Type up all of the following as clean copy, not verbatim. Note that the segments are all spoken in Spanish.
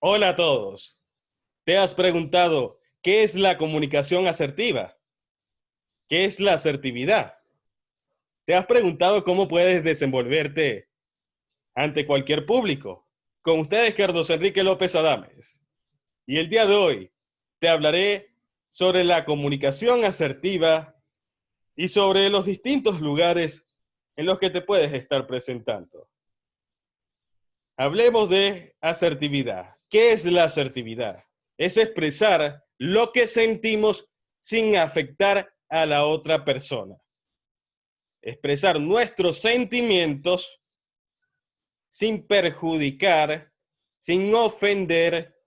Hola a todos. ¿Te has preguntado qué es la comunicación asertiva? ¿Qué es la asertividad? ¿Te has preguntado cómo puedes desenvolverte ante cualquier público? Con ustedes, Carlos Enrique López Adames. Y el día de hoy te hablaré sobre la comunicación asertiva y sobre los distintos lugares en los que te puedes estar presentando. Hablemos de asertividad. ¿Qué es la asertividad? Es expresar lo que sentimos sin afectar a la otra persona. Expresar nuestros sentimientos sin perjudicar, sin ofender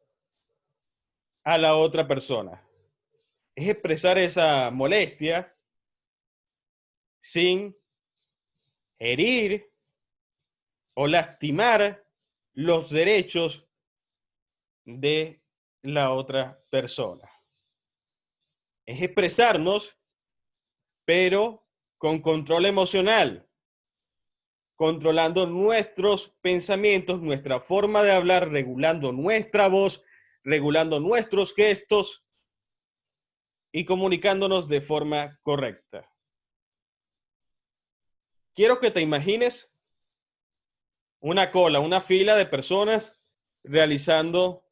a la otra persona. Es expresar esa molestia sin herir o lastimar los derechos de la otra persona. Es expresarnos, pero con control emocional, controlando nuestros pensamientos, nuestra forma de hablar, regulando nuestra voz, regulando nuestros gestos y comunicándonos de forma correcta. Quiero que te imagines una cola, una fila de personas realizando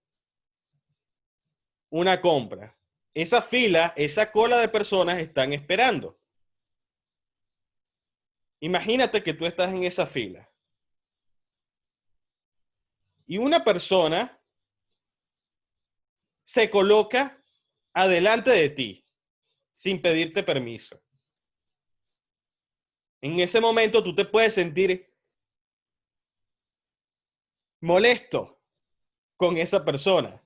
una compra. Esa fila, esa cola de personas están esperando. Imagínate que tú estás en esa fila y una persona se coloca adelante de ti sin pedirte permiso. En ese momento tú te puedes sentir molesto con esa persona.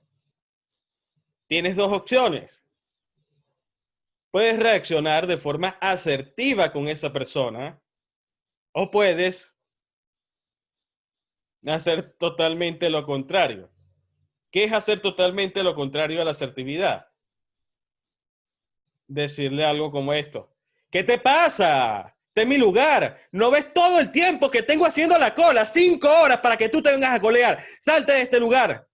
Tienes dos opciones. Puedes reaccionar de forma asertiva con esa persona o puedes hacer totalmente lo contrario. ¿Qué es hacer totalmente lo contrario a la asertividad? Decirle algo como esto. ¿Qué te pasa? Este es mi lugar. ¿No ves todo el tiempo que tengo haciendo la cola? 5 horas para que tú te vengas a colear. Salte de este lugar.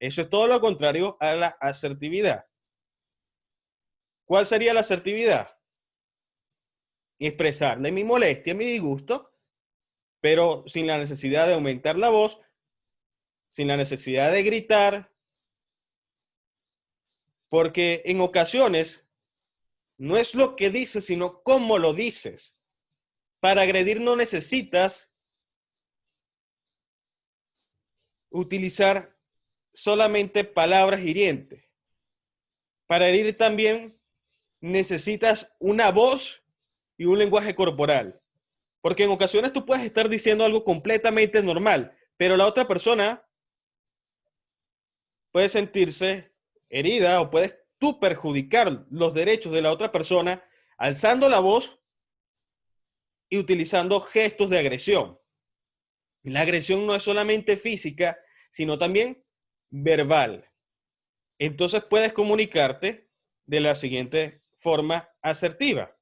Eso es todo lo contrario a la asertividad. ¿Cuál sería la asertividad? Expresarle mi molestia, mi disgusto, pero sin la necesidad de aumentar la voz, sin la necesidad de gritar, porque en ocasiones no es lo que dices, sino cómo lo dices. Para agredir no necesitas utilizar solamente palabras hirientes. Para herir también necesitas una voz y un lenguaje corporal. Porque en ocasiones tú puedes estar diciendo algo completamente normal, pero la otra persona puede sentirse herida o puedes tú perjudicar los derechos de la otra persona alzando la voz y utilizando gestos de agresión. La agresión no es solamente física, sino también verbal. Entonces puedes comunicarte de la siguiente forma asertiva.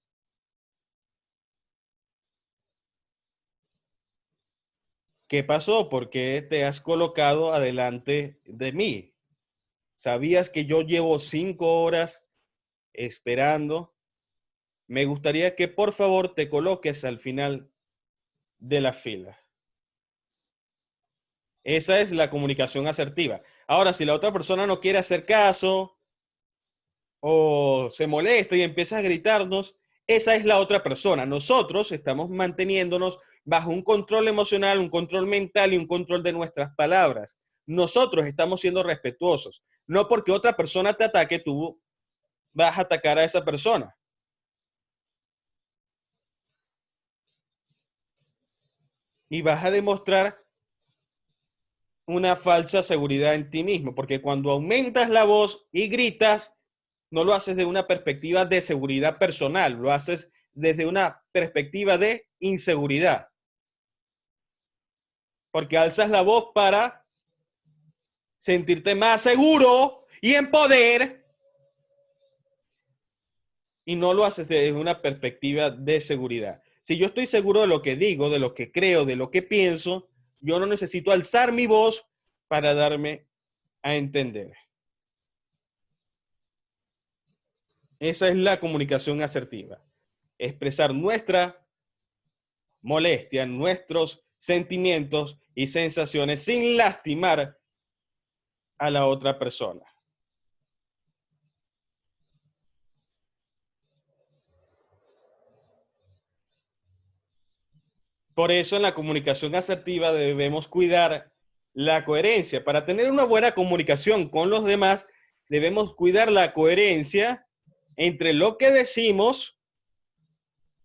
¿Qué pasó? ¿Por qué te has colocado adelante de mí? ¿Sabías que yo llevo 5 horas esperando? Me gustaría que por favor te coloques al final de la fila. Esa es la comunicación asertiva. Ahora, si la otra persona no quiere hacer caso o se molesta y empieza a gritarnos, esa es la otra persona. Nosotros estamos manteniéndonos bajo un control emocional, un control mental y un control de nuestras palabras. Nosotros estamos siendo respetuosos. No porque otra persona te ataque, tú vas a atacar a esa persona. Y vas a demostrar una falsa seguridad en ti mismo, porque cuando aumentas la voz y gritas, no lo haces de una perspectiva de seguridad personal, lo haces desde una perspectiva de inseguridad, porque alzas la voz para sentirte más seguro y en poder, y no lo haces desde una perspectiva de seguridad. Si yo estoy seguro de lo que digo, de lo que creo, de lo que pienso, yo no necesito alzar mi voz para darme a entender. Esa es la comunicación asertiva. Expresar nuestra molestia, nuestros sentimientos y sensaciones sin lastimar a la otra persona. Por eso en la comunicación asertiva debemos cuidar la coherencia. Para tener una buena comunicación con los demás, debemos cuidar la coherencia entre lo que decimos,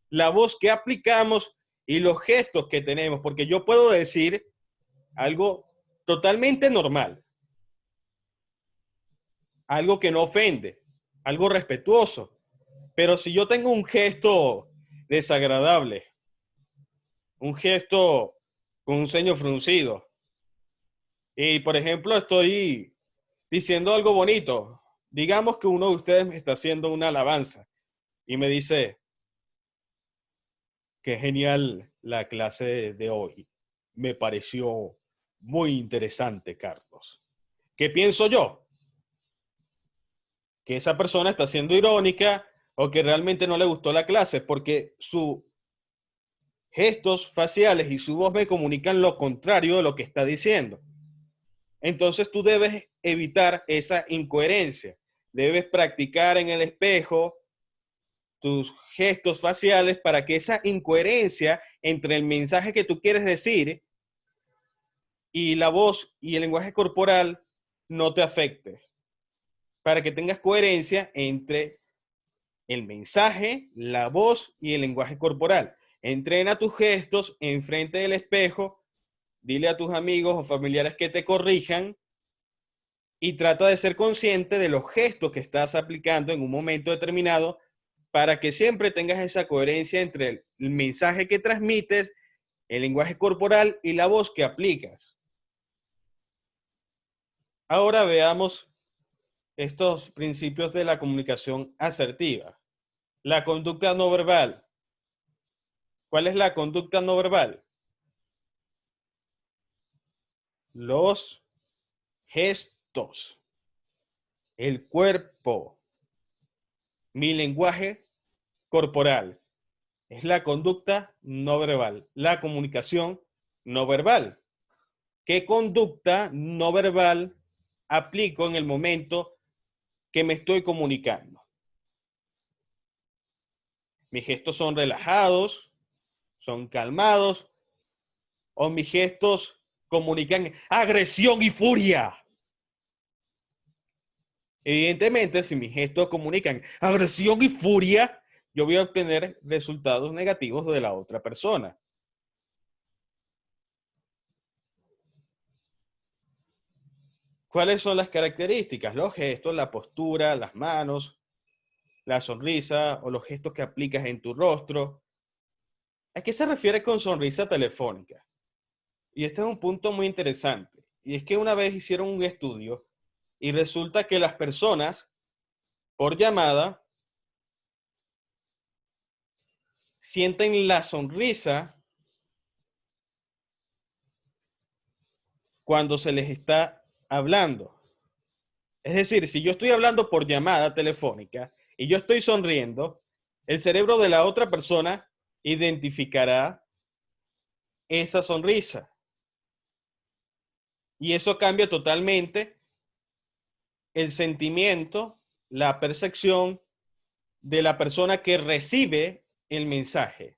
la voz que aplicamos y los gestos que tenemos. Porque yo puedo decir algo totalmente normal, algo que no ofende, algo respetuoso. Pero si yo tengo un gesto desagradable, un gesto con un ceño fruncido, y por ejemplo estoy diciendo algo bonito, digamos que uno de ustedes me está haciendo una alabanza y me dice, qué genial la clase de hoy, me pareció muy interesante, Carlos. ¿Qué pienso yo? Que esa persona está siendo irónica o que realmente no le gustó la clase porque sus gestos faciales y su voz me comunican lo contrario de lo que está diciendo. Entonces tú debes evitar esa incoherencia. Debes practicar en el espejo tus gestos faciales para que esa incoherencia entre el mensaje que tú quieres decir y la voz y el lenguaje corporal no te afecte. Para que tengas coherencia entre el mensaje, la voz y el lenguaje corporal. Entrena tus gestos enfrente del espejo, dile a tus amigos o familiares que te corrijan y trata de ser consciente de los gestos que estás aplicando en un momento determinado para que siempre tengas esa coherencia entre el mensaje que transmites, el lenguaje corporal y la voz que aplicas. Ahora veamos estos principios de la comunicación asertiva. La conducta no verbal. ¿Cuál es la conducta no verbal? Los gestos, el cuerpo, mi lenguaje corporal. Es la conducta no verbal, la comunicación no verbal. ¿Qué conducta no verbal aplico en el momento que me estoy comunicando? Mis gestos son relajados, son calmados, o mis gestos comunican agresión y furia. Evidentemente, si mis gestos comunican agresión y furia, yo voy a obtener resultados negativos de la otra persona. ¿Cuáles son las características? Los gestos, la postura, las manos, la sonrisa o los gestos que aplicas en tu rostro. ¿A qué se refiere con sonrisa telefónica? Y este es un punto muy interesante. Y es que una vez hicieron un estudio y resulta que las personas por llamada sienten la sonrisa cuando se les está hablando. Es decir, si yo estoy hablando por llamada telefónica y yo estoy sonriendo, el cerebro de la otra persona identificará esa sonrisa. Y eso cambia totalmente el sentimiento, la percepción de la persona que recibe el mensaje,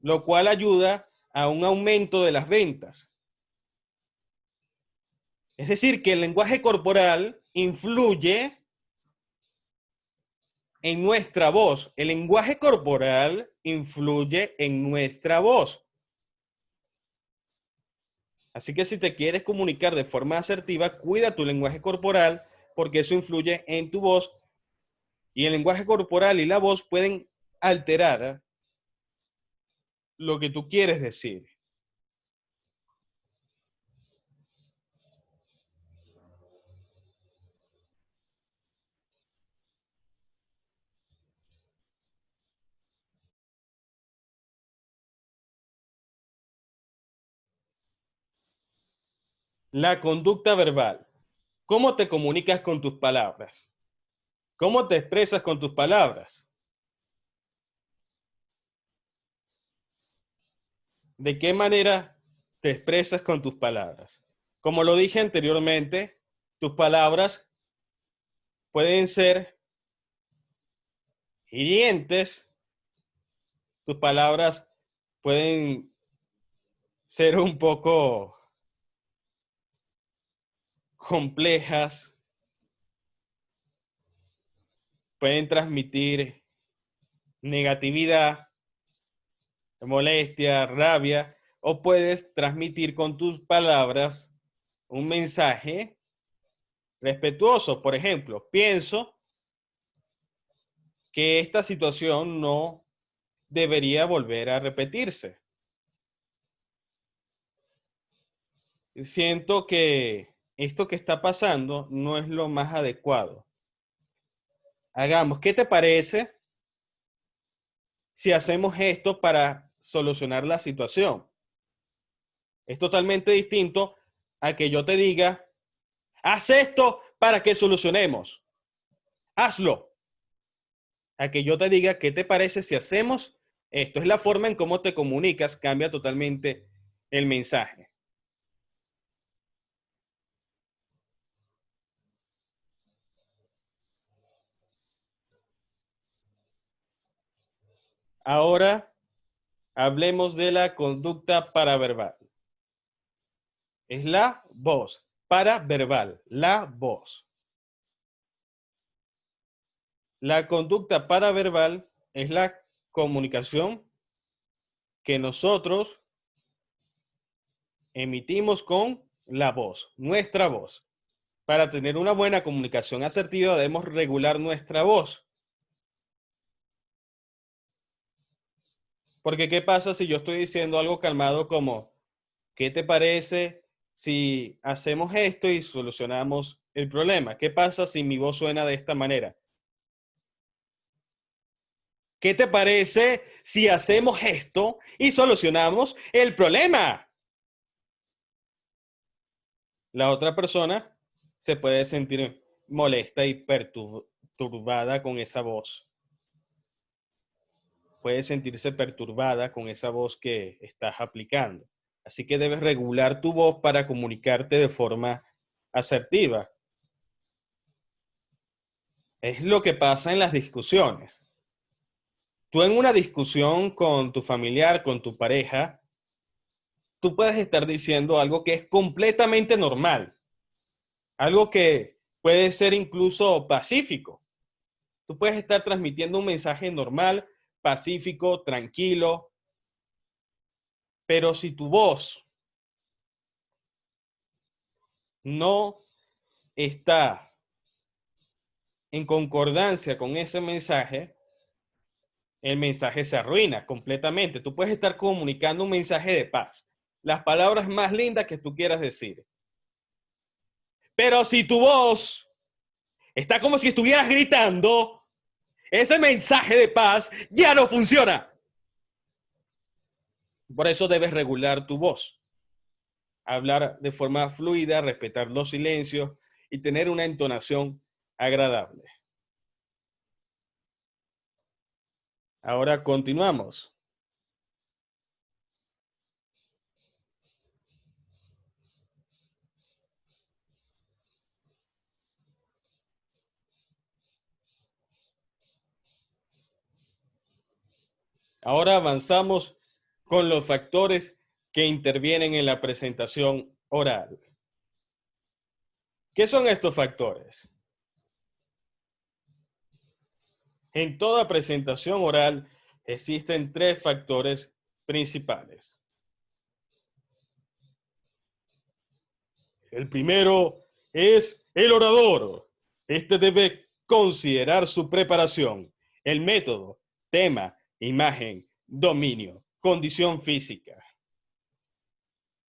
lo cual ayuda a un aumento de las ventas. Es decir, que el lenguaje corporal influye en nuestra voz. El lenguaje corporal influye en nuestra voz. Así que si te quieres comunicar de forma asertiva, cuida tu lenguaje corporal porque eso influye en tu voz y el lenguaje corporal y la voz pueden alterar lo que tú quieres decir. La conducta verbal. ¿Cómo te comunicas con tus palabras? ¿Cómo te expresas con tus palabras? ¿De qué manera te expresas con tus palabras? Como lo dije anteriormente, tus palabras pueden ser hirientes, tus palabras pueden ser un poco complejas, pueden transmitir negatividad, molestia, rabia, o puedes transmitir con tus palabras un mensaje respetuoso. Por ejemplo, pienso que esta situación no debería volver a repetirse. Siento que esto que está pasando no es lo más adecuado. Hagamos, ¿qué te parece si hacemos esto para solucionar la situación? Es totalmente distinto a que yo te diga, haz esto para que solucionemos. Hazlo. A que yo te diga, ¿qué te parece si hacemos esto? Es la forma en cómo te comunicas, cambia totalmente el mensaje. Ahora hablemos de la conducta paraverbal. Es la voz, paraverbal, la voz. La conducta paraverbal es la comunicación que nosotros emitimos con la voz, nuestra voz. Para tener una buena comunicación asertiva debemos regular nuestra voz. Porque ¿qué pasa si yo estoy diciendo algo calmado como, ¿qué te parece si hacemos esto y solucionamos el problema? ¿Qué pasa si mi voz suena de esta manera? ¿Qué te parece si hacemos esto y solucionamos el problema? La otra persona se puede sentir molesta y perturbada con esa voz. Puede sentirse perturbada con esa voz que estás aplicando. Así que debes regular tu voz para comunicarte de forma asertiva. Es lo que pasa en las discusiones. Tú en una discusión con tu familiar, con tu pareja, tú puedes estar diciendo algo que es completamente normal, algo que puede ser incluso pacífico. Tú puedes estar transmitiendo un mensaje normal, pacífico, tranquilo, pero si tu voz no está en concordancia con ese mensaje, el mensaje se arruina completamente. Tú puedes estar comunicando un mensaje de paz, las palabras más lindas que tú quieras decir. Pero si tu voz está como si estuvieras gritando, ese mensaje de paz ya no funciona. Por eso debes regular tu voz, hablar de forma fluida, respetar los silencios y tener una entonación agradable. Ahora continuamos. Ahora avanzamos con los factores que intervienen en la presentación oral. ¿Qué son estos factores? En toda presentación oral existen tres factores principales. El primero es el orador. Este debe considerar su preparación, el método, tema, imagen, dominio, condición física.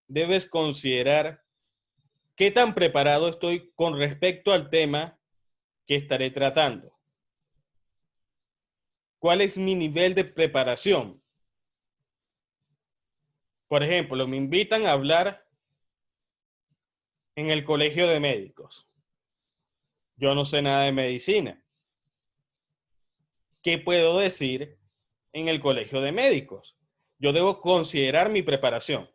Debes considerar qué tan preparado estoy con respecto al tema que estaré tratando. ¿Cuál es mi nivel de preparación? Por ejemplo, me invitan a hablar en el colegio de médicos. Yo no sé nada de medicina. ¿Qué puedo decir en el colegio de médicos? Yo debo considerar mi preparación.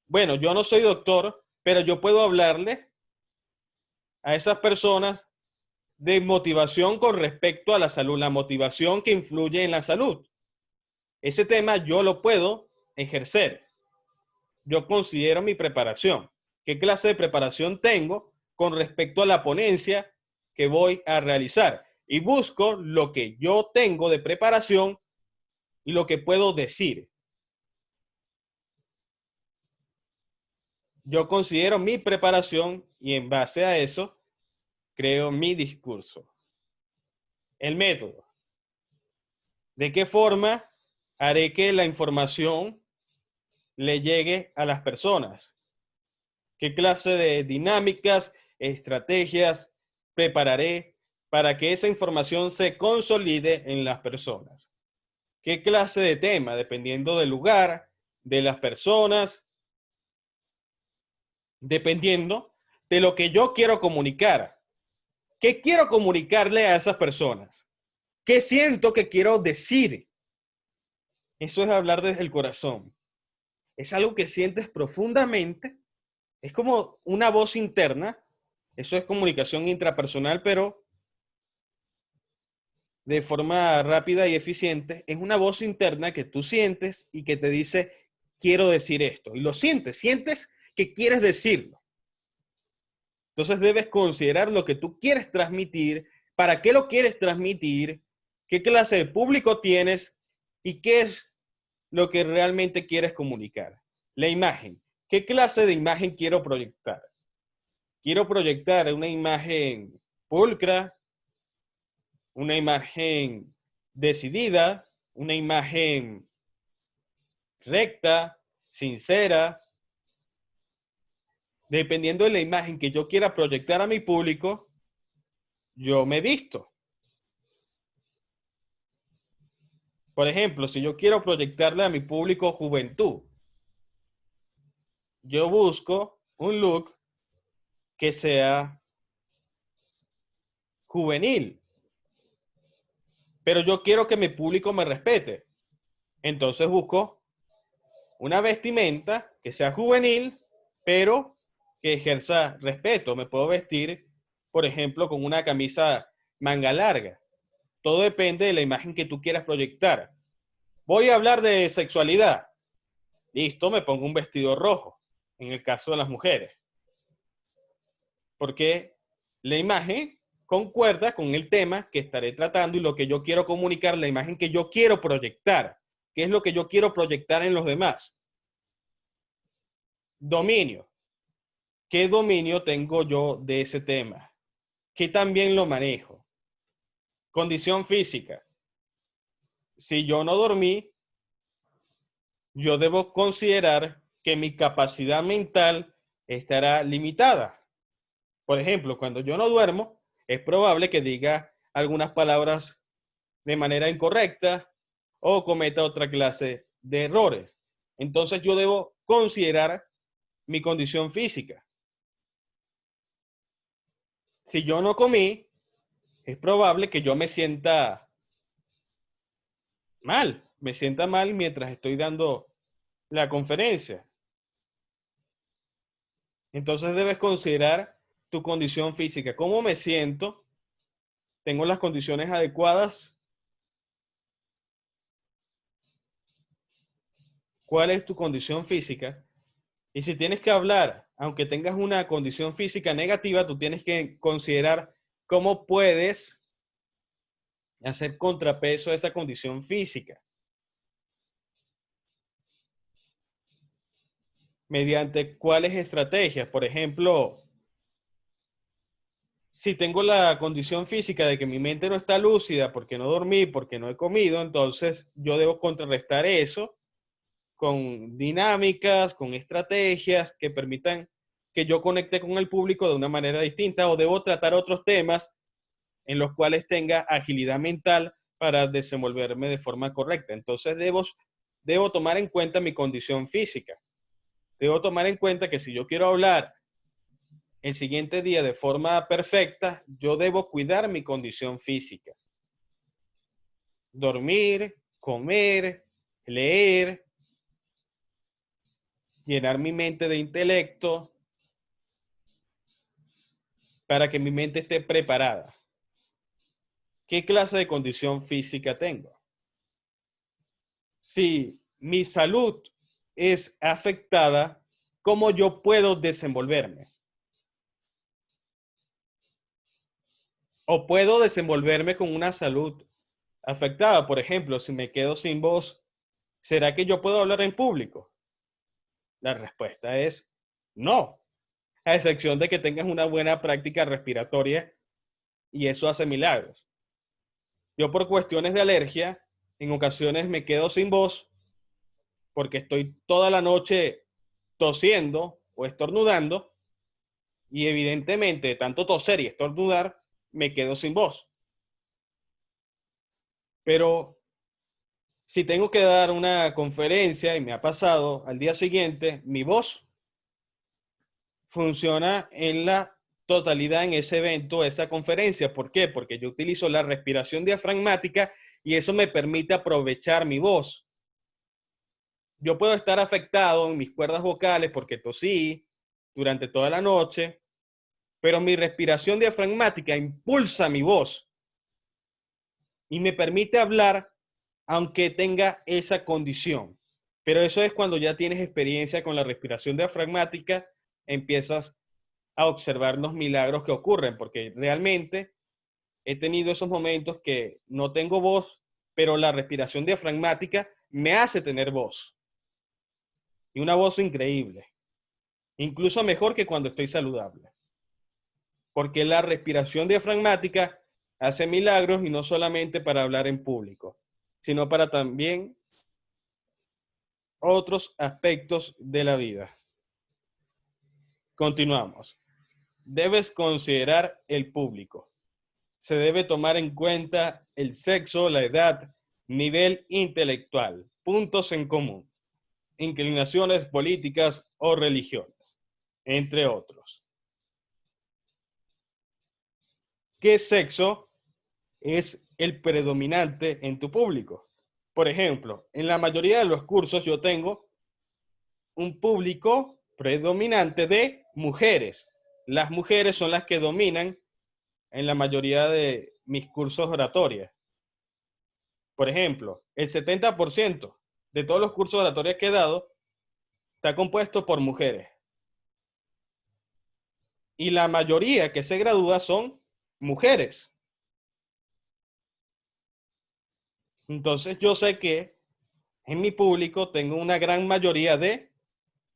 Bueno, yo no soy doctor, pero yo puedo hablarle a esas personas de motivación con respecto a la salud, la motivación que influye en la salud. Ese tema yo lo puedo ejercer. Yo considero mi preparación. ¿Qué clase de preparación tengo con respecto a la ponencia que voy a realizar? Y busco lo que yo tengo de preparación y lo que puedo decir. Yo considero mi preparación y en base a eso creo mi discurso. El método. ¿De qué forma haré que la información le llegue a las personas? ¿Qué clase de dinámicas, estrategias prepararé para que esa información se consolide en las personas? ¿Qué clase de tema? Dependiendo del lugar, de las personas, dependiendo de lo que yo quiero comunicar. ¿Qué quiero comunicarle a esas personas? ¿Qué siento que quiero decir? Eso es hablar desde el corazón. Es algo que sientes profundamente. Es como una voz interna. Eso es comunicación intrapersonal, pero de forma rápida y eficiente. Es una voz interna que tú sientes y que te dice, quiero decir esto. Y lo sientes que quieres decirlo. Entonces debes considerar lo que tú quieres transmitir, para qué lo quieres transmitir, qué clase de público tienes y qué es lo que realmente quieres comunicar. La imagen. ¿Qué clase de imagen quiero proyectar? Quiero proyectar una imagen pulcra, una imagen decidida, una imagen recta, sincera. Dependiendo de la imagen que yo quiera proyectar a mi público, yo me visto. Por ejemplo, si yo quiero proyectarle a mi público juventud, yo busco un look que sea juvenil, pero yo quiero que mi público me respete. Entonces busco una vestimenta que sea juvenil, pero que ejerza respeto. Me puedo vestir, por ejemplo, con una camisa manga larga. Todo depende de la imagen que tú quieras proyectar. Voy a hablar de sexualidad. Listo, me pongo un vestido rojo, en el caso de las mujeres. Porque la imagen concuerda con el tema que estaré tratando y lo que yo quiero comunicar, la imagen que yo quiero proyectar. ¿Qué es lo que yo quiero proyectar en los demás? Dominio. ¿Qué dominio tengo yo de ese tema? ¿Qué también lo manejo? Condición física. Si yo no dormí, yo debo considerar que mi capacidad mental estará limitada. Por ejemplo, cuando yo no duermo, es probable que diga algunas palabras de manera incorrecta o cometa otra clase de errores. Entonces yo debo considerar mi condición física. Si yo no comí, es probable que yo me sienta mal mientras estoy dando la conferencia. Entonces debes considerar tu condición física. ¿Cómo me siento? ¿Tengo las condiciones adecuadas? ¿Cuál es tu condición física? Y si tienes que hablar, aunque tengas una condición física negativa, tú tienes que considerar cómo puedes hacer contrapeso a esa condición física. ¿Mediante cuáles estrategias? Por ejemplo, si tengo la condición física de que mi mente no está lúcida porque no dormí, porque no he comido, entonces yo debo contrarrestar eso con dinámicas, con estrategias que permitan que yo conecte con el público de una manera distinta, o debo tratar otros temas en los cuales tenga agilidad mental para desenvolverme de forma correcta. Entonces debo tomar en cuenta mi condición física. Debo tomar en cuenta que si yo quiero hablar el siguiente día de forma perfecta, yo debo cuidar mi condición física. Dormir, comer, leer, llenar mi mente de intelecto para que mi mente esté preparada. ¿Qué clase de condición física tengo? Si mi salud es afectada, ¿cómo yo puedo desenvolverme? O puedo desenvolverme con una salud afectada. Por ejemplo, si me quedo sin voz, ¿será que yo puedo hablar en público? La respuesta es no, a excepción de que tengas una buena práctica respiratoria y eso hace milagros. Yo por cuestiones de alergia, en ocasiones me quedo sin voz porque estoy toda la noche tosiendo o estornudando y evidentemente de tanto toser y estornudar me quedo sin voz. Pero si tengo que dar una conferencia y me ha pasado al día siguiente, mi voz funciona en la totalidad en ese evento, esa conferencia. ¿Por qué? Porque yo utilizo la respiración diafragmática y eso me permite aprovechar mi voz. Yo puedo estar afectado en mis cuerdas vocales porque tosí durante toda la noche, pero mi respiración diafragmática impulsa mi voz y me permite hablar aunque tenga esa condición. Pero eso es cuando ya tienes experiencia con la respiración diafragmática, empiezas a observar los milagros que ocurren, porque realmente he tenido esos momentos que no tengo voz, pero la respiración diafragmática me hace tener voz. Y una voz increíble, incluso mejor que cuando estoy saludable. Porque la respiración diafragmática hace milagros y no solamente para hablar en público, sino para también otros aspectos de la vida. Continuamos. Debes considerar el público. Se debe tomar en cuenta el sexo, la edad, nivel intelectual, puntos en común, inclinaciones políticas o religiones, entre otros. ¿Qué sexo es el predominante en tu público? Por ejemplo, en la mayoría de los cursos yo tengo un público predominante de mujeres. Las mujeres son las que dominan en la mayoría de mis cursos oratorios. Por ejemplo, el 70% de todos los cursos oratorios que he dado está compuesto por mujeres. Y la mayoría que se gradúa son mujeres. Entonces yo sé que en mi público tengo una gran mayoría de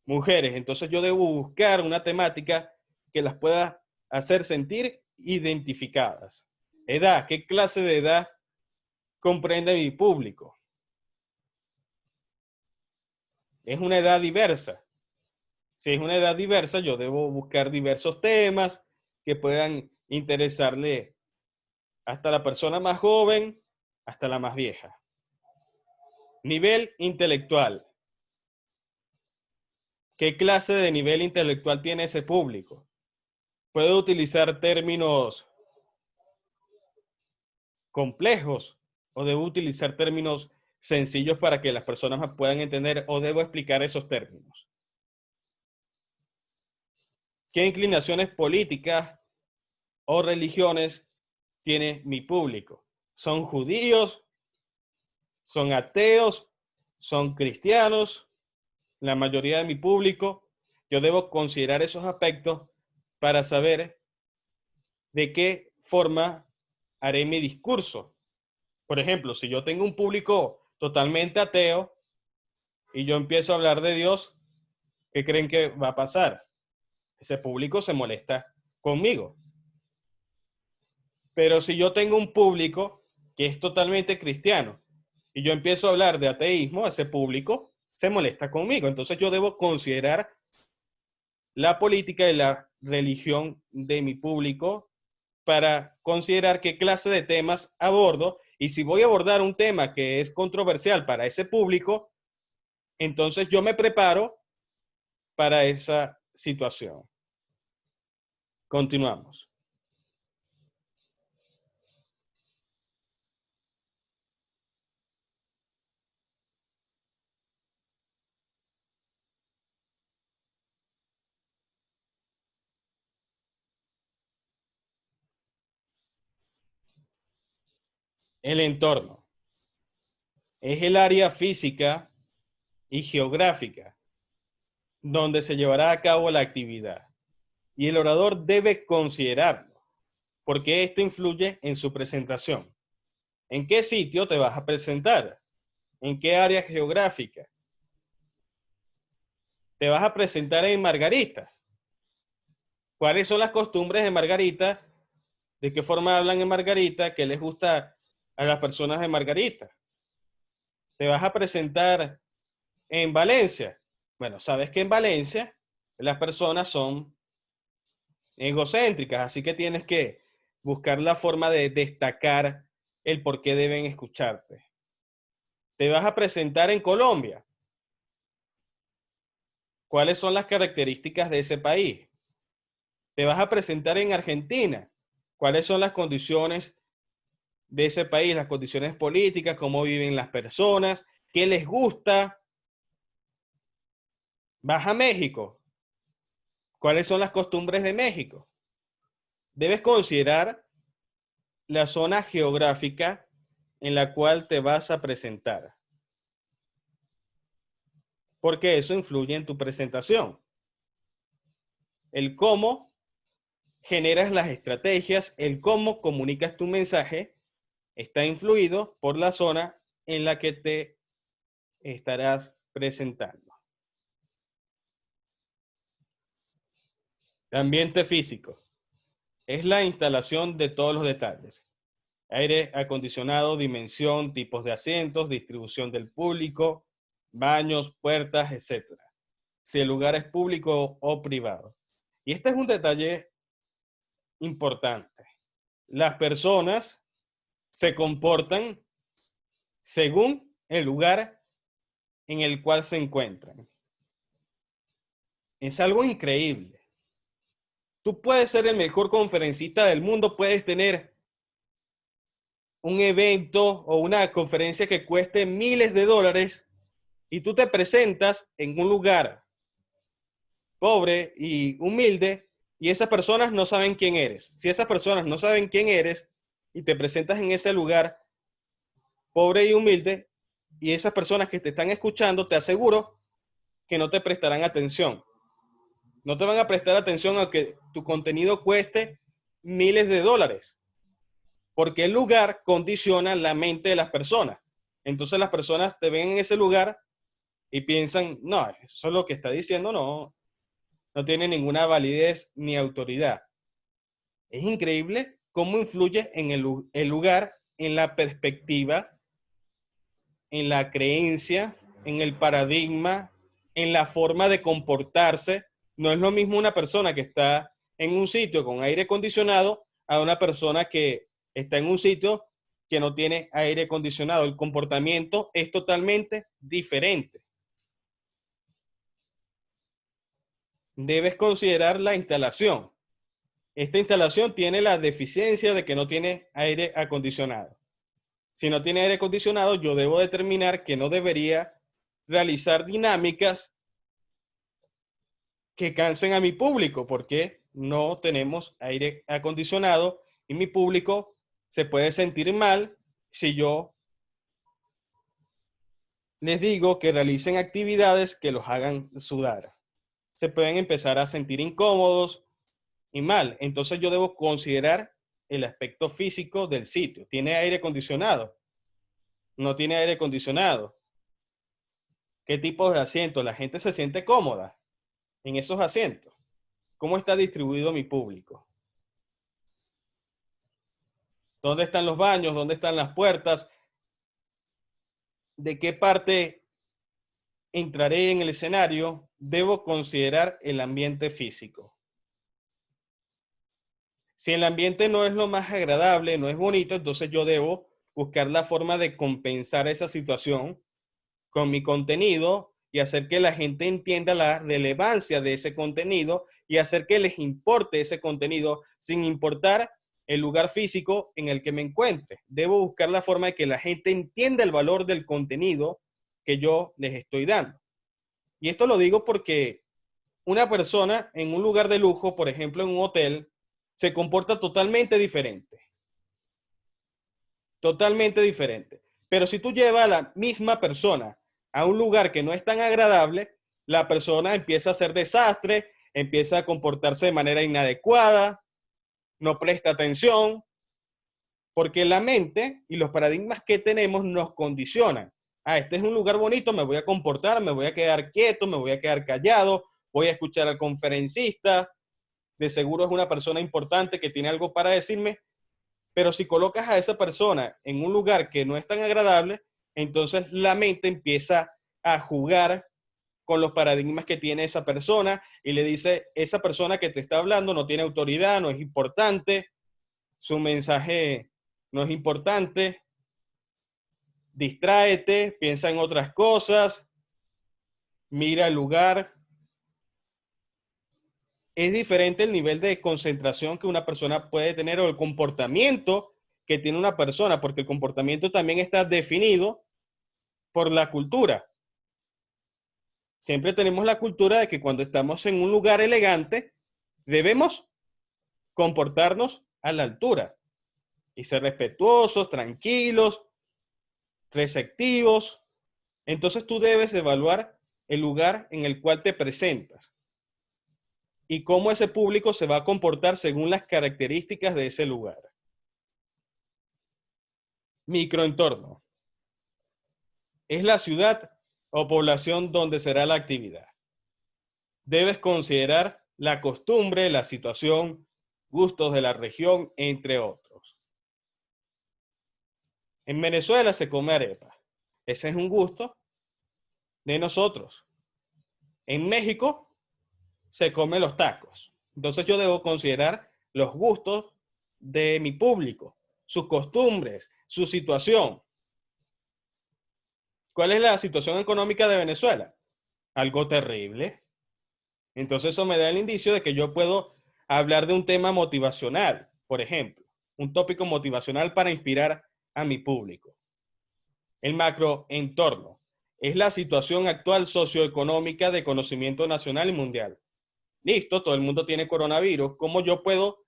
mujeres. Entonces yo debo buscar una temática que las pueda hacer sentir identificadas. Edad, ¿qué clase de edad comprende mi público? Es una edad diversa. Si es una edad diversa, yo debo buscar diversos temas que puedan interesarle hasta la persona más joven, hasta la más vieja. Nivel intelectual. ¿Qué clase de nivel intelectual tiene ese público? ¿Puedo utilizar términos complejos o debo utilizar términos sencillos para que las personas me puedan entender o debo explicar esos términos? ¿Qué inclinaciones políticas o religiones tiene mi público? ¿Son judíos? ¿Son ateos? ¿Son cristianos? La mayoría de mi público, yo debo considerar esos aspectos para saber de qué forma haré mi discurso. Por ejemplo, si yo tengo un público totalmente ateo y yo empiezo a hablar de Dios, ¿qué creen que va a pasar? Ese público se molesta conmigo. Pero si yo tengo un público que es totalmente cristiano y yo empiezo a hablar de ateísmo, ese público se molesta conmigo. Entonces yo debo considerar la política y la religión de mi público para considerar qué clase de temas abordo y si voy a abordar un tema que es controversial para ese público, entonces yo me preparo para esa situación. Continuamos. El entorno es el área física y geográfica donde se llevará a cabo la actividad. Y el orador debe considerarlo, porque esto influye en su presentación. ¿En qué sitio te vas a presentar? ¿En qué área geográfica? ¿Te vas a presentar en Margarita? ¿Cuáles son las costumbres de Margarita? ¿De qué forma hablan en Margarita? ¿Qué les gusta a las personas de Margarita? ¿Te vas a presentar en Valencia? Bueno, sabes que en Valencia las personas son egocéntricas, así que tienes que buscar la forma de destacar el por qué deben escucharte. ¿Te vas a presentar en Colombia? ¿Cuáles son las características de ese país? ¿Te vas a presentar en Argentina? ¿Cuáles son las condiciones de ese país, las condiciones políticas, cómo viven las personas, qué les gusta? ¿Vas a México? ¿Cuáles son las costumbres de México? Debes considerar la zona geográfica en la cual te vas a presentar, porque eso influye en tu presentación. El cómo generas las estrategias, el cómo comunicas tu mensaje, está influido por la zona en la que te estarás presentando. El ambiente físico es la instalación de todos los detalles. Aire acondicionado, dimensión, tipos de asientos, distribución del público, baños, puertas, etc. Si el lugar es público o privado. Y este es un detalle importante. Las personas se comportan según el lugar en el cual se encuentran. Es algo increíble. Tú puedes ser el mejor conferencista del mundo, puedes tener un evento o una conferencia que cueste miles de dólares y tú te presentas en un lugar pobre y humilde y esas personas no saben quién eres. Si esas personas no saben quién eres y te presentas en ese lugar pobre y humilde y esas personas que te están escuchando, te aseguro que no te prestarán atención. No te van a prestar atención a que tu contenido cueste miles de dólares, porque el lugar condiciona la mente de las personas. Entonces las personas te ven en ese lugar y piensan, no, eso es lo que está diciendo, no tiene ninguna validez ni autoridad. Es increíble cómo influye en el lugar, en la perspectiva, en la creencia, en el paradigma, en la forma de comportarse. No es lo mismo una persona que está en un sitio con aire acondicionado a una persona que está en un sitio que no tiene aire acondicionado. El comportamiento es totalmente diferente. Debes considerar la instalación. Esta instalación tiene la deficiencia de que no tiene aire acondicionado. Si no tiene aire acondicionado, yo debo determinar que no debería realizar dinámicas que cansen a mi público, porque no tenemos aire acondicionado y mi público se puede sentir mal si yo les digo que realicen actividades que los hagan sudar. Se pueden empezar a sentir incómodos y mal. Entonces yo debo considerar el aspecto físico del sitio. ¿Tiene aire acondicionado? ¿No tiene aire acondicionado? ¿Qué tipo de asientos? ¿La gente se siente cómoda en esos asientos? ¿Cómo está distribuido mi público? ¿Dónde están los baños? ¿Dónde están las puertas? ¿De qué parte entraré en el escenario? Debo considerar el ambiente físico. Si el ambiente no es lo más agradable, no es bonito, entonces yo debo buscar la forma de compensar esa situación con mi contenido y hacer que la gente entienda la relevancia de ese contenido y hacer que les importe ese contenido sin importar el lugar físico en el que me encuentre. Debo buscar la forma de que la gente entienda el valor del contenido que yo les estoy dando. Y esto lo digo porque una persona en un lugar de lujo, por ejemplo en un hotel, se comporta totalmente diferente. Totalmente diferente. Pero si tú llevas a la misma persona a un lugar que no es tan agradable, la persona empieza a hacer desastre, empieza a comportarse de manera inadecuada, no presta atención, porque la mente y los paradigmas que tenemos nos condicionan. Ah, este es un lugar bonito, me voy a comportar, me voy a quedar quieto, me voy a quedar callado, voy a escuchar al conferencista, de seguro es una persona importante que tiene algo para decirme, pero si colocas a esa persona en un lugar que no es tan agradable, entonces la mente empieza a jugar con los paradigmas que tiene esa persona y le dice, esa persona que te está hablando no tiene autoridad, no es importante, su mensaje no es importante, distráete, piensa en otras cosas, mira el lugar. Es diferente el nivel de concentración que una persona puede tener o el comportamiento que tiene una persona, porque el comportamiento también está definido por la cultura. Siempre tenemos la cultura de que cuando estamos en un lugar elegante, debemos comportarnos a la altura y ser respetuosos, tranquilos, receptivos. Entonces tú debes evaluar el lugar en el cual te presentas y cómo ese público se va a comportar según las características de ese lugar. Microentorno. Es la ciudad o población donde será la actividad. Debes considerar la costumbre, la situación, gustos de la región, entre otros. En Venezuela se come arepa. Ese es un gusto de nosotros. En México se comen los tacos. Entonces yo debo considerar los gustos de mi público, sus costumbres, su situación. ¿Cuál es la situación económica de Venezuela? Algo terrible. Entonces eso me da el indicio de que yo puedo hablar de un tema motivacional, por ejemplo, un tópico motivacional para inspirar a mi público. El macroentorno es la situación actual socioeconómica de conocimiento nacional y mundial. Listo, todo el mundo tiene coronavirus. ¿Cómo yo puedo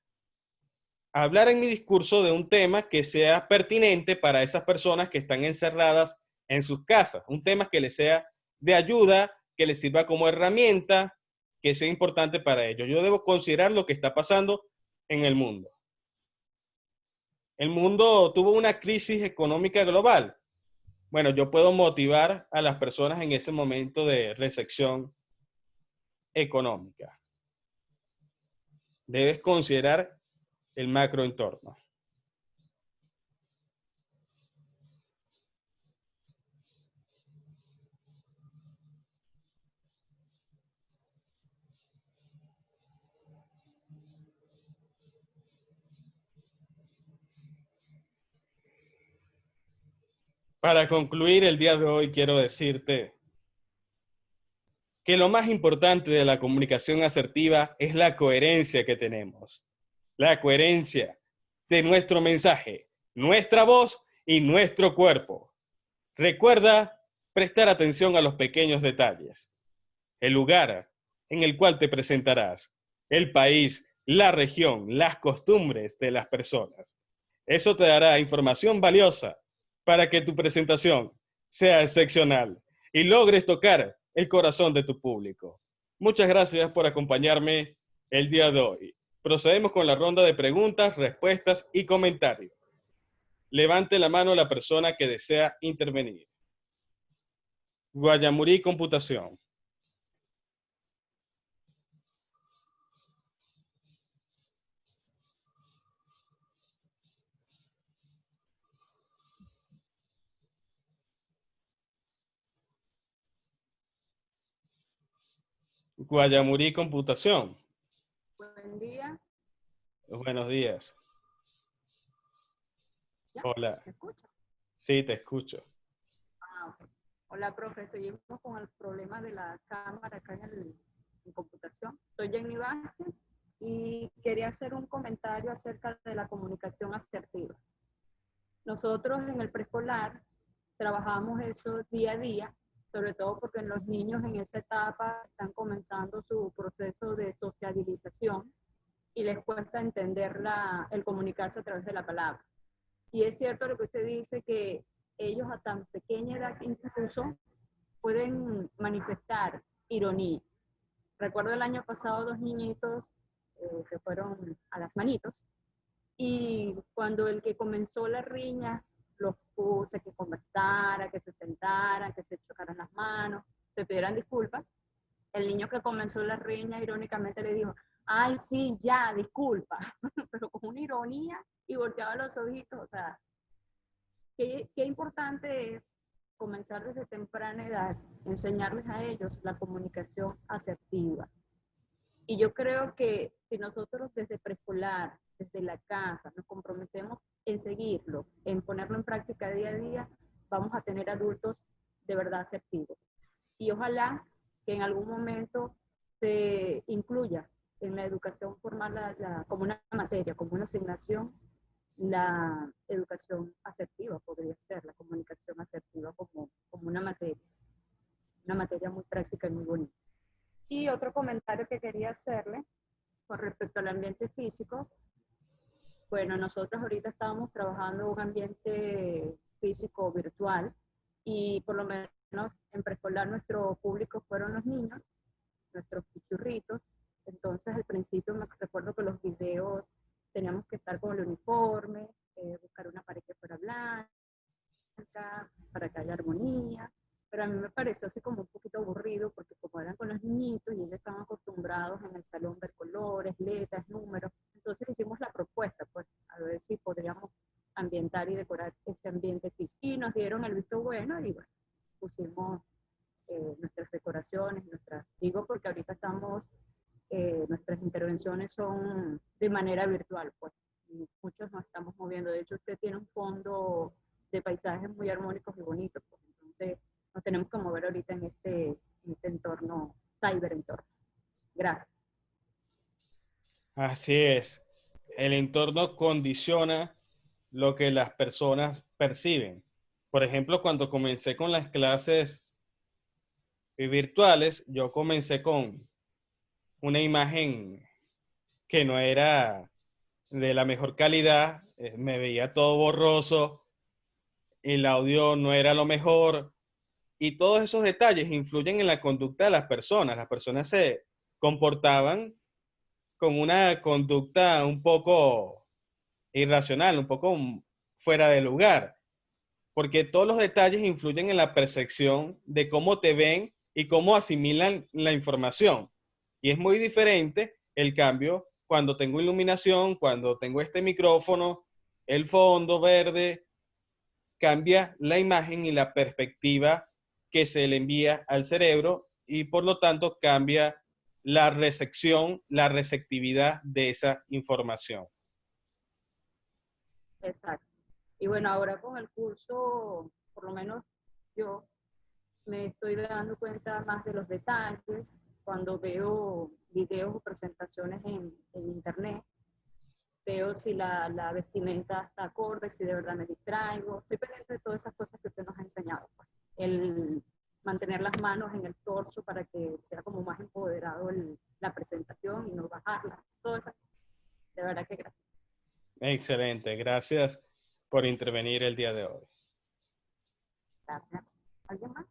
hablar en mi discurso de un tema que sea pertinente para esas personas que están encerradas en sus casas? Un tema que les sea de ayuda, que les sirva como herramienta, que sea importante para ellos. Yo debo considerar lo que está pasando en el mundo. El mundo tuvo una crisis económica global. Bueno, yo puedo motivar a las personas en ese momento de recesión económica. Debes considerar el macroentorno. Para concluir el día de hoy, quiero decirte que lo más importante de la comunicación asertiva es la coherencia que tenemos. La coherencia de nuestro mensaje, nuestra voz y nuestro cuerpo. Recuerda prestar atención a los pequeños detalles. El lugar en el cual te presentarás, el país, la región, las costumbres de las personas. Eso te dará información valiosa para que tu presentación sea excepcional y logres tocar el corazón de tu público. Muchas gracias por acompañarme el día de hoy. Procedemos con la ronda de preguntas, respuestas y comentarios. Levante la mano la persona que desea intervenir. Guayamurí Computación. Guayamurí Computación. Buen día. Buenos días. ¿Ya? Hola. ¿Me escucha? Sí, te escucho. Ah, ok. Hola, profe. Seguimos con el problema de la cámara acá en computación. Soy Jenny Vázquez y quería hacer un comentario acerca de la comunicación asertiva. Nosotros en el preescolar trabajamos eso día a día, sobre todo porque los niños en esa etapa están comenzando su proceso de sociabilización y les cuesta entender el comunicarse a través de la palabra. Y es cierto lo que usted dice, que ellos a tan pequeña edad incluso pueden manifestar ironía. Recuerdo el año pasado 2 niñitos se fueron a las manitos y cuando el que comenzó la riña los puse que conversara, que se sentaran, que se chocaran las manos, se pidieran disculpas, el niño que comenzó la riña irónicamente le dijo, ay sí, ya, disculpa, pero con una ironía y volteaba los ojitos. O sea, qué importante es comenzar desde temprana edad, enseñarles a ellos la comunicación asertiva. Y yo creo que si nosotros desde preescolar, desde la casa, nos comprometemos en seguirlo, en ponerlo en práctica día a día, vamos a tener adultos de verdad asertivos. Y ojalá que en algún momento se incluya en la educación formal como una materia, como una asignación, la educación asertiva podría ser, la comunicación asertiva como una materia muy práctica y muy bonita. Y otro comentario que quería hacerle con respecto al ambiente físico. Bueno, nosotros ahorita estábamos trabajando un ambiente físico virtual y por lo menos en preescolar nuestro público fueron los niños, nuestros pichurritos. Entonces al principio me recuerdo que los videos teníamos que estar con el uniforme, buscar una pared que fuera blanca, para que haya armonía. Pero a mí me pareció así como un poquito aburrido porque como eran con los niñitos y ellos estaban acostumbrados en el salón ver colores, letras, números, entonces hicimos la propuesta, pues, a ver si podríamos ambientar y decorar ese ambiente físico. Y nos dieron el visto bueno y bueno, pusimos nuestras decoraciones, digo porque ahorita nuestras intervenciones son de manera virtual, pues, y muchos nos estamos moviendo. De hecho, usted tiene un fondo de paisajes muy armónicos y bonitos, pues, entonces nos tenemos que mover ahorita en este entorno, cyber entorno. Gracias. Así es. El entorno condiciona lo que las personas perciben. Por ejemplo, cuando comencé con las clases virtuales, yo comencé con una imagen que no era de la mejor calidad, me veía todo borroso, el audio no era lo mejor, y todos esos detalles influyen en la conducta de las personas. Las personas se comportaban con una conducta un poco irracional, un poco fuera de lugar, porque todos los detalles influyen en la percepción de cómo te ven y cómo asimilan la información. Y es muy diferente el cambio cuando tengo iluminación, cuando tengo este micrófono, el fondo verde, cambia la imagen y la perspectiva que se le envía al cerebro y por lo tanto cambia la recepción, la receptividad de esa información. Exacto. Y bueno, ahora con el curso, por lo menos yo me estoy dando cuenta más de los detalles cuando veo videos o presentaciones en internet. Veo si la vestimenta está acorde, si de verdad me distraigo. Estoy pendiente de todas esas cosas que usted nos ha enseñado. Pues. El mantener las manos en el torso para que sea como más empoderado la presentación y no bajarla. Todas esas cosas. De verdad que gracias. Excelente, gracias por intervenir el día de hoy. Gracias. ¿Alguien más?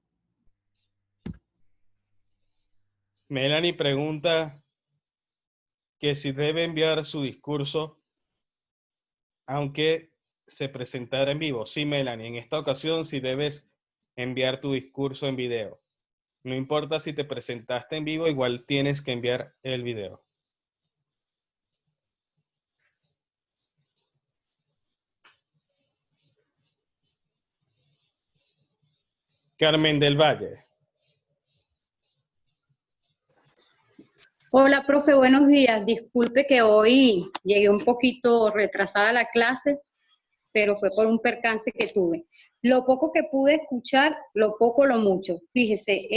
Melanie pregunta que si debe enviar su discurso aunque se presentara en vivo. Sí, Melanie, en esta ocasión sí debes enviar tu discurso en video. No importa si te presentaste en vivo, igual tienes que enviar el video. Carmen del Valle. Hola, profe, buenos días. Disculpe que hoy llegué un poquito retrasada a la clase, pero fue por un percance que tuve. Lo poco que pude escuchar, lo poco, lo mucho. Fíjese,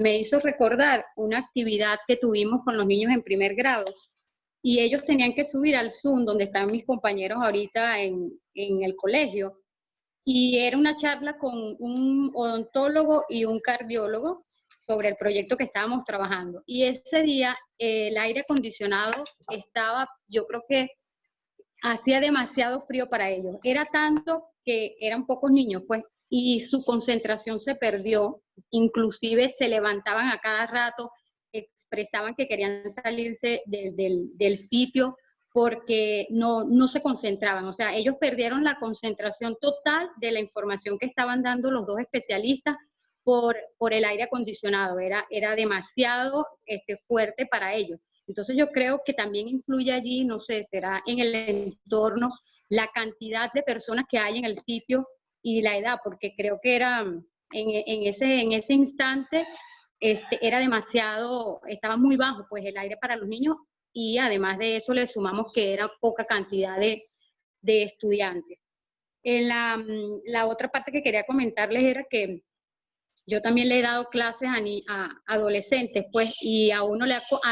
me hizo recordar una actividad que tuvimos con los niños en primer grado y ellos tenían que subir al Zoom, donde están mis compañeros ahorita en el colegio, y era una charla con un odontólogo y un cardiólogo sobre el proyecto que estábamos trabajando. Y ese día el aire acondicionado estaba, yo creo que hacía demasiado frío para ellos. Era tanto que eran pocos niños, pues, y su concentración se perdió. Inclusive se levantaban a cada rato, expresaban que querían salirse del sitio porque no se concentraban. O sea, ellos perdieron la concentración total de la información que estaban dando los dos especialistas por el aire acondicionado. Era demasiado fuerte para ellos. Entonces yo creo que también influye allí, no sé, será en el entorno, la cantidad de personas que hay en el sitio y la edad, porque creo que era en ese instante era demasiado, estaba muy bajo pues el aire para los niños y además de eso le sumamos que era poca cantidad de estudiantes. La otra parte que quería comentarles era que yo también le he dado clases a adolescentes, pues, y a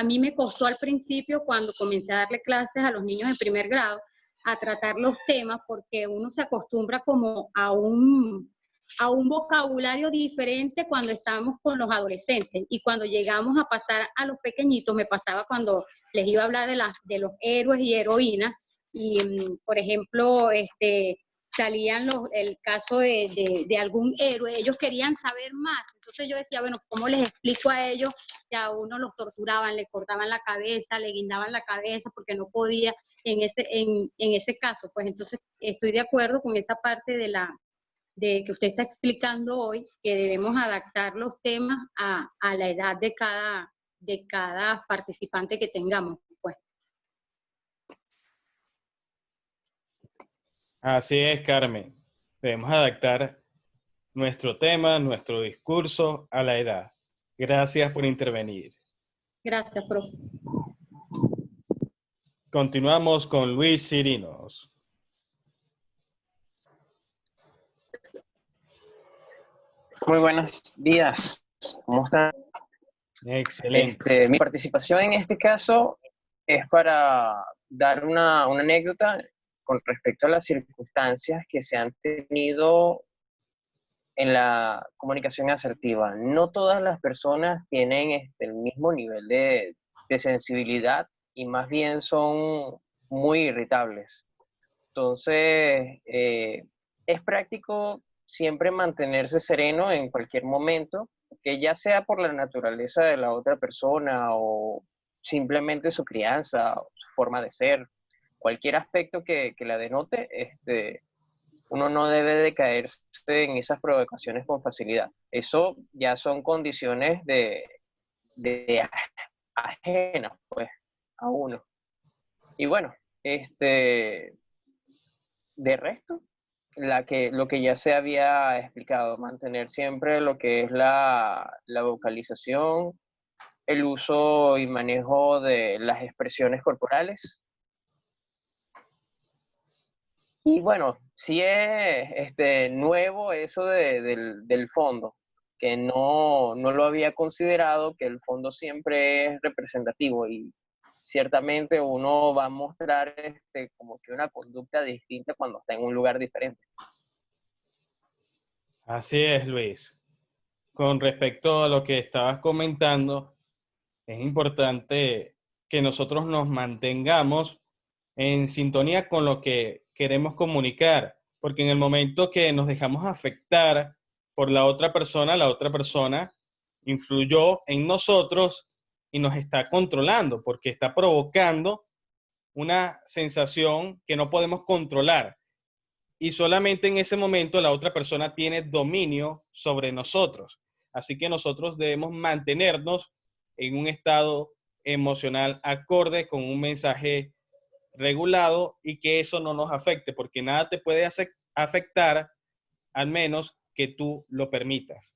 mí me costó al principio, cuando comencé a darle clases a los niños de primer grado, a tratar los temas, porque uno se acostumbra como a un vocabulario diferente cuando estábamos con los adolescentes. Y cuando llegamos a pasar a los pequeñitos, me pasaba cuando les iba a hablar de los héroes y heroínas, y, por ejemplo, salían el caso de algún héroe, ellos querían saber más. Entonces yo decía, bueno, ¿cómo les explico a ellos que a uno los torturaban, le cortaban la cabeza, le guindaban la cabeza porque no podía en ese caso? Pues entonces estoy de acuerdo con esa parte de que usted está explicando hoy, que debemos adaptar los temas a la edad de cada participante que tengamos, pues. Así es, Carmen. Debemos adaptar nuestro tema, nuestro discurso a la edad. Gracias por intervenir. Gracias, profe. Continuamos con Luis Chirinos. Muy buenos días. ¿Cómo están? Excelente. Mi participación en este caso es para dar una anécdota con respecto a las circunstancias que se han tenido en la comunicación asertiva. No todas las personas tienen el mismo nivel de sensibilidad y más bien son muy irritables. Entonces, es práctico siempre mantenerse sereno en cualquier momento, que ya sea por la naturaleza de la otra persona o simplemente su crianza, o su forma de ser, cualquier aspecto que la denote, uno no debe de caerse en esas provocaciones con facilidad. Eso ya son condiciones de ajenas, pues, a uno. Y bueno, de resto, lo que ya se había explicado, mantener siempre lo que es la vocalización, el uso y manejo de las expresiones corporales. Y bueno, sí es nuevo eso del fondo, que no lo había considerado, que el fondo siempre es representativo y ciertamente uno va a mostrar como que una conducta distinta cuando está en un lugar diferente. Así es, Luis. Con respecto a lo que estabas comentando, es importante que nosotros nos mantengamos en sintonía con lo que queremos comunicar, porque en el momento que nos dejamos afectar por la otra persona influyó en nosotros y nos está controlando, porque está provocando una sensación que no podemos controlar. Y solamente en ese momento la otra persona tiene dominio sobre nosotros. Así que nosotros debemos mantenernos en un estado emocional acorde con un mensaje regulado y que eso no nos afecte, porque nada te puede afectar al menos que tú lo permitas.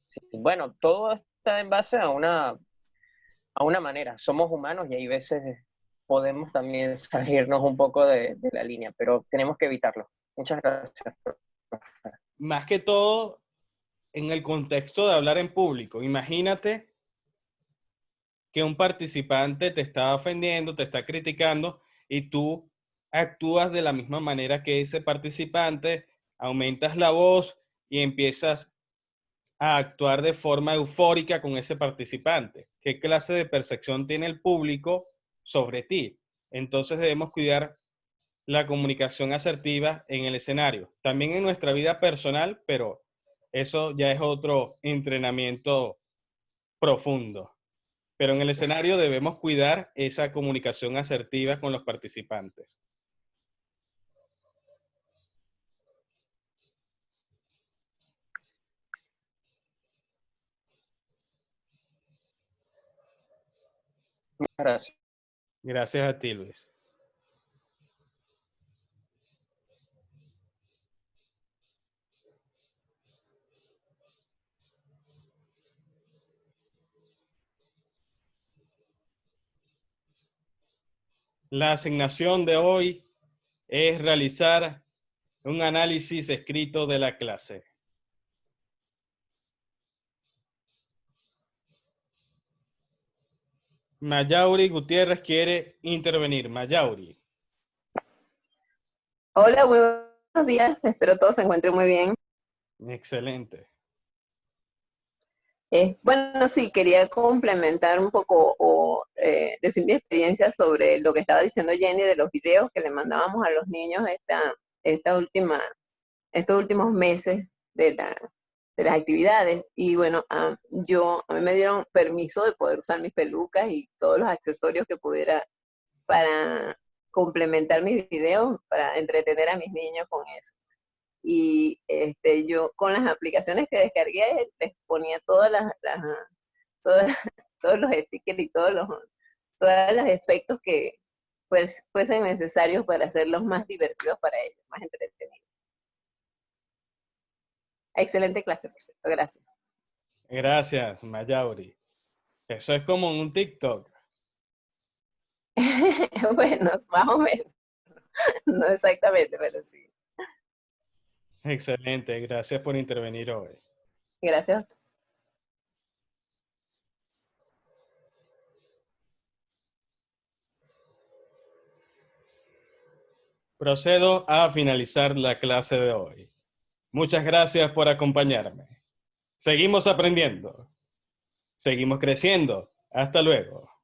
Sí, bueno, todo está en base a una manera. Somos humanos y hay veces podemos también salirnos un poco de la línea, pero tenemos que evitarlo. Muchas gracias. Más que todo en el contexto de hablar en público. Imagínate que un participante te está ofendiendo, te está criticando y tú actúas de la misma manera que ese participante, aumentas la voz y empiezas a actuar de forma eufórica con ese participante. ¿Qué clase de percepción tiene el público sobre ti? Entonces debemos cuidar la comunicación asertiva en el escenario. También en nuestra vida personal, pero eso ya es otro entrenamiento profundo. Pero en el escenario debemos cuidar esa comunicación asertiva con los participantes. Muchas gracias. Gracias a ti, Luis. La asignación de hoy es realizar un análisis escrito de la clase. Mayauri Gutiérrez quiere intervenir. Mayauri. Hola, muy buenos días. Espero todos se encuentren muy bien. Excelente. Bueno, sí, quería complementar un poco o decir mi experiencia sobre lo que estaba diciendo Jenny de los videos que le mandábamos a los niños estos últimos meses de las actividades. Y bueno, a mí me dieron permiso de poder usar mis pelucas y todos los accesorios que pudiera para complementar mis videos, para entretener a mis niños con eso. Y yo con las aplicaciones que descargué les ponía todas- todos los stickers y todos los efectos que pues fuesen necesarios para hacerlos más divertidos para ellos, más entretenidos. Excelente clase, por cierto, gracias. Gracias, Mayauri. Eso es como un TikTok. Bueno, más o menos, no exactamente, pero sí. Excelente, gracias por intervenir hoy. Gracias. Procedo a finalizar la clase de hoy. Muchas gracias por acompañarme. Seguimos aprendiendo. Seguimos creciendo. Hasta luego.